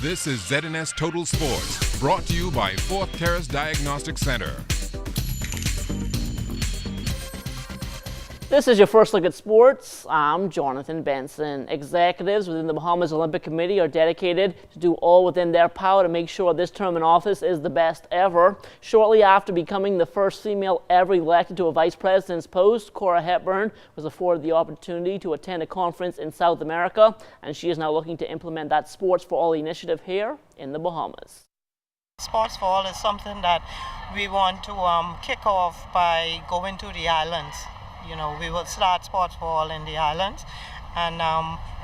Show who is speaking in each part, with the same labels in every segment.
Speaker 1: This is ZNS Total Sports, brought to you by Thurs Diagnostic Center.
Speaker 2: This is your first look at sports. I'm Jonathan Benson. Executives within the Bahamas Olympic Committee are dedicated to do all within their power to make sure this term in office is the best ever. Shortly after becoming the first female ever elected to a vice president's post, Cora Hepburn was afforded the opportunity to attend a conference in South America, and she is now looking to implement that Sports for All initiative here in the Bahamas.
Speaker 3: Sports for All is something that we want to kick off by going to the islands. You know, we will start Sports for All in the islands, and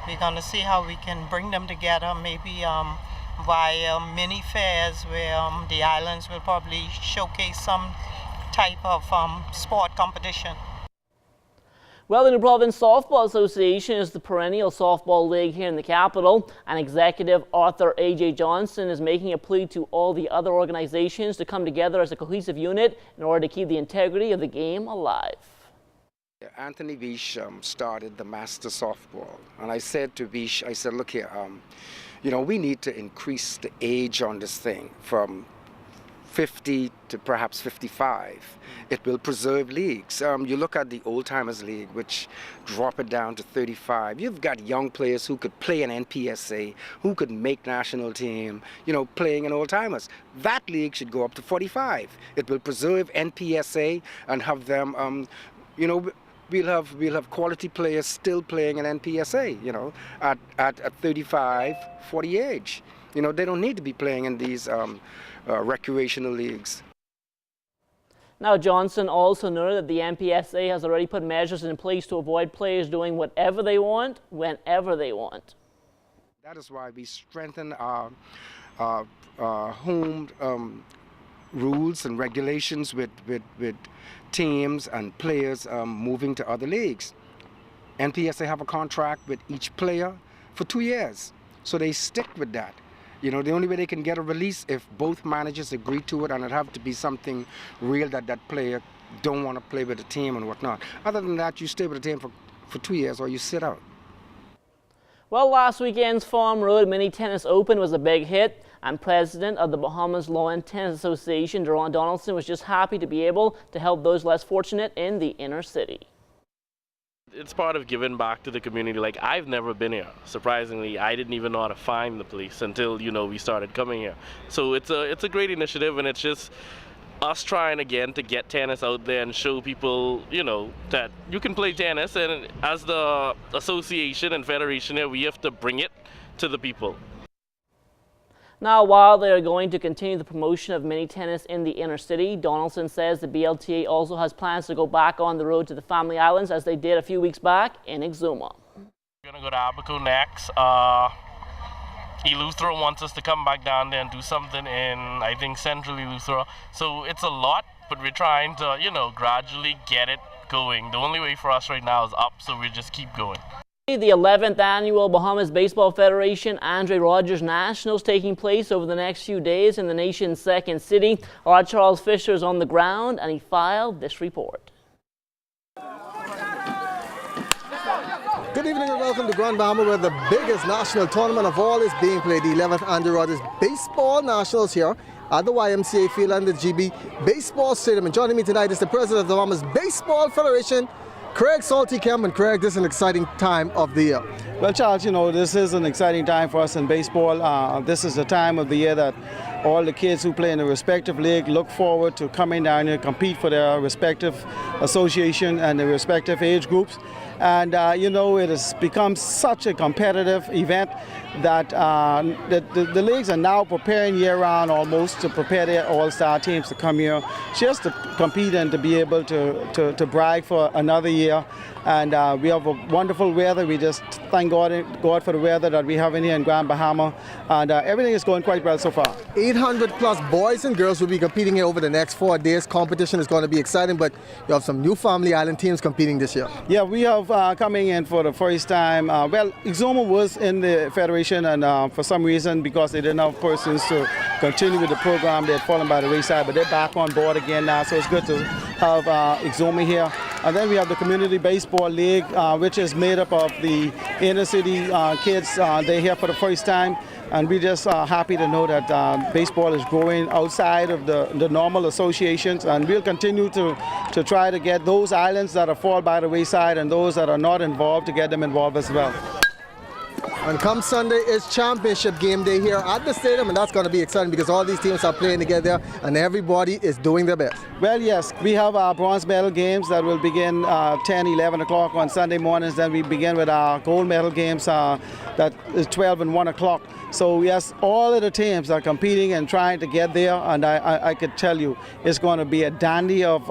Speaker 3: we're going to see how we can bring them together, maybe via mini fairs where the islands will probably showcase some type of sport competition.
Speaker 2: Well, the New Province Softball Association is the perennial softball league here in the capital, and executive Arthur A.J. Johnson is making a plea to all the other organizations to come together as a cohesive unit in order to keep the integrity of the game alive.
Speaker 4: Anthony Vish started the Master Softball, and I said to Vish, I said, look here, you know, we need to increase the age on this thing from 50 to perhaps 55. It will preserve leagues. You look at the Old Timers League, which drop it down to 35. You've got young players who could play in NPSA, who could make national team, you know, playing in Old Timers. That league should go up to 45. It will preserve NPSA and have them, you know, we'll have quality players still playing in NPSA, you know, at 35, 40 age. You know, they don't need to be playing in these recreational leagues.
Speaker 2: Now, Johnson also noted that the NPSA has already put measures in place to avoid players doing whatever they want, whenever they want.
Speaker 4: That is why we strengthen our home rules and regulations with teams and players moving to other leagues. NPSA have a contract with each player for 2 years, so they stick with that. You know, the only way they can get a release if both managers agree to it, and it have to be something real that that player don't want to play with the team and whatnot. Other than that, you stay with the team for 2 years or you sit out.
Speaker 2: Well, last weekend's Farm Road Mini Tennis Open was a big hit, and president of the Bahamas Lawn Tennis Association, Duron Donaldson, was just happy to be able to help those less fortunate in the inner city.
Speaker 5: It's part of giving back to the community. Like, I've never been here. Surprisingly, I didn't even know how to find the place until, you know, we started coming here. So it's a great initiative, and it's just us trying again to get tennis out there and show people, you know, that you can play tennis, and as the association and federation here, we have to bring it to the people.
Speaker 2: Now, while they are going to continue the promotion of mini tennis in the inner city, Donaldson says the BLTA also has plans to go back on the road to the Family Islands as they did a few weeks back in Exuma.
Speaker 5: We're going to go to Abaco next. Eleuthera wants us to come back down there and do something in, I think, central Eleuthera. So it's a lot, but we're trying to, you know, gradually get it going. The only way for us right now is up, so we just keep going.
Speaker 2: The 11th annual Bahamas Baseball Federation Andre Rogers Nationals taking place over the next few days in the nation's second city. Our Charles Fisher is on the ground, and he filed this report.
Speaker 6: Good evening and welcome to Grand Bahama, where the biggest national tournament of all is being played. The 11th Andre Rogers Baseball Nationals here at the YMCA field and the GB Baseball Stadium. And joining me tonight is the president of the Bahamas Baseball Federation, Craig Salty Kemp. And Craig, this is an exciting time of the year.
Speaker 7: Well, Charles, you know, this is an exciting time for us in baseball. This is the time of the year that all the kids who play in the respective league look forward to coming down here, compete for their respective association and their respective age groups. And, you know, it has become such a competitive event that the leagues are now preparing year-round almost to prepare their all-star teams to come here just to compete and to be able to brag for another year. And we have a wonderful weather. We just thank God for the weather that we have in here in Grand Bahama. And everything is going quite well so far.
Speaker 6: 800 plus boys and girls will be competing here over the next 4 days. Competition is going to be exciting, but you have some new Family Island teams competing this year.
Speaker 7: Yeah, we have coming in for the first time. Well, Exuma was in the federation, and for some reason, because they didn't have persons to continue with the program, they had fallen by the wayside, but they're back on board again now, so it's good to have Exomi here. And then we have the Community Baseball League, which is made up of the inner city kids. They're here for the first time. And we're just happy to know that baseball is growing outside of the normal associations. And we'll continue to try to get those islands that are fall by the wayside and those that are not involved to get them involved as well.
Speaker 6: And come Sunday is championship game day here at the stadium, and that's going to be exciting because all these teams are playing together and everybody is doing their best.
Speaker 7: Well, yes, we have our bronze medal games that will begin 10, 11 o'clock on Sunday mornings. Then we begin with our gold medal games that is 12 and 1 o'clock. So yes, all of the teams are competing and trying to get there, and I could tell you it's going to be a dandy of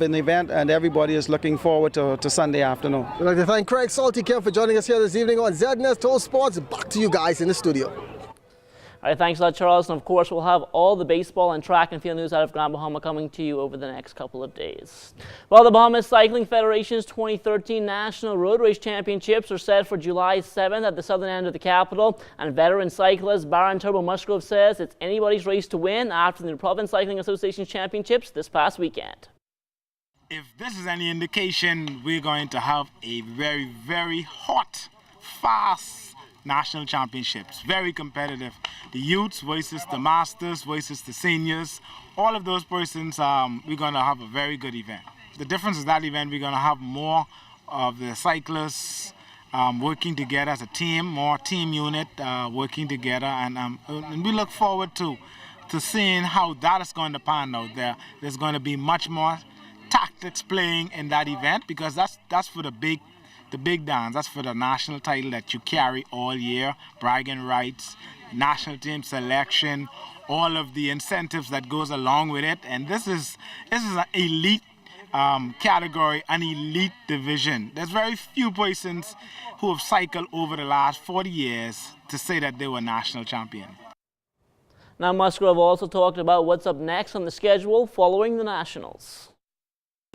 Speaker 7: an event, and everybody is looking forward to Sunday afternoon.
Speaker 6: We'd like to thank Craig Salty-Kim for joining us here this evening on ZNS Total Sports. Back to you guys in the studio.
Speaker 2: All right, thanks a lot, Charles. And of course, we'll have all the baseball and track and field news out of Grand Bahama coming to you over the next couple of days. Well, the Bahamas Cycling Federation's 2013 National Road Race Championships are set for July 7th at the southern end of the capital. And veteran cyclist Baron Turbo Musgrove says it's anybody's race to win after the Province Cycling Association Championships this past weekend.
Speaker 8: If this is any indication, we're going to have a very, very hot, fast national championships, very competitive. The youths versus the masters versus the seniors, all of those persons, we're going to have a very good event. The difference is that event, we're going to have more of the cyclists working together as a team, more team unit working together, and we look forward to seeing how that is going to pan out there. There's going to be much more tactics playing in that event because that's for the big dance. That's for the national title that you carry all year, bragging rights, national team selection, all of the incentives that goes along with it. And this is an elite category, an elite division. There's very few persons who have cycled over the last 40 years to say that they were national champion.
Speaker 2: Now, Musgrove also talked about what's up next on the schedule following the Nationals.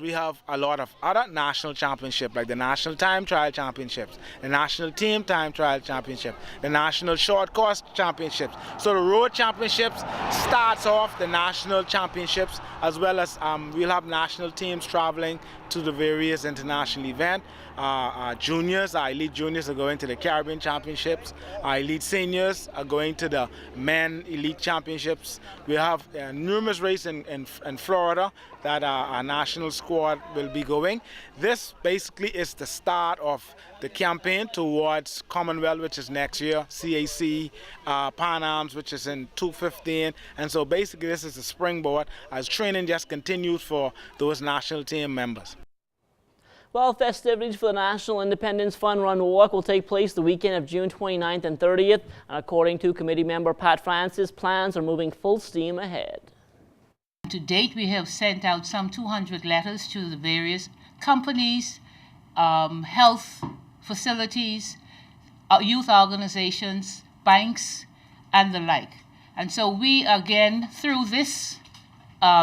Speaker 8: We have a lot of other national championships, like the National Time Trial Championships, the National Team Time Trial Championship, the National Short Course Championships. So the Road Championships starts off the national championships, as well as we'll have national teams traveling to the various international events. Juniors, our elite juniors are going to the Caribbean Championships. Our elite seniors are going to the Men Elite Championships. We have numerous races in Florida that our national squad will be going. This basically is the start of the campaign towards Commonwealth, which is next year, CAC, Pan Ams, which is in 2015. And so basically this is the springboard as training just continues for those national team members.
Speaker 2: Well, festivities for the National Independence Fun Run Walk will take place the weekend of June 29th and 30th. And according to committee member Pat Francis, plans are moving full steam ahead.
Speaker 9: To date, we have sent out some 200 letters to the various companies, health facilities, youth organizations, banks, and the like. And so we, again, through this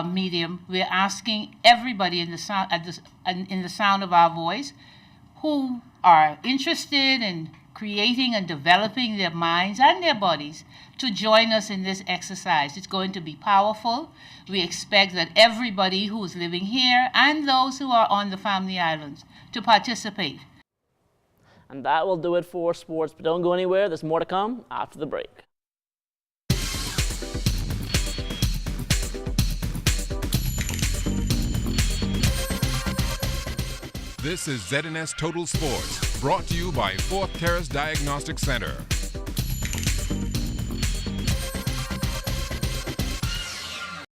Speaker 9: medium, we're asking everybody in the sound of our voice who are interested in creating and developing their minds and their bodies to join us in this exercise. It's going to be powerful. We expect that everybody who is living here and those who are on the Family Islands to participate.
Speaker 2: And that will do it for sports, but don't go anywhere. There's more to come after the break.
Speaker 1: This is ZNS Total Sports, brought to you by Fourth Terrace Diagnostic Center.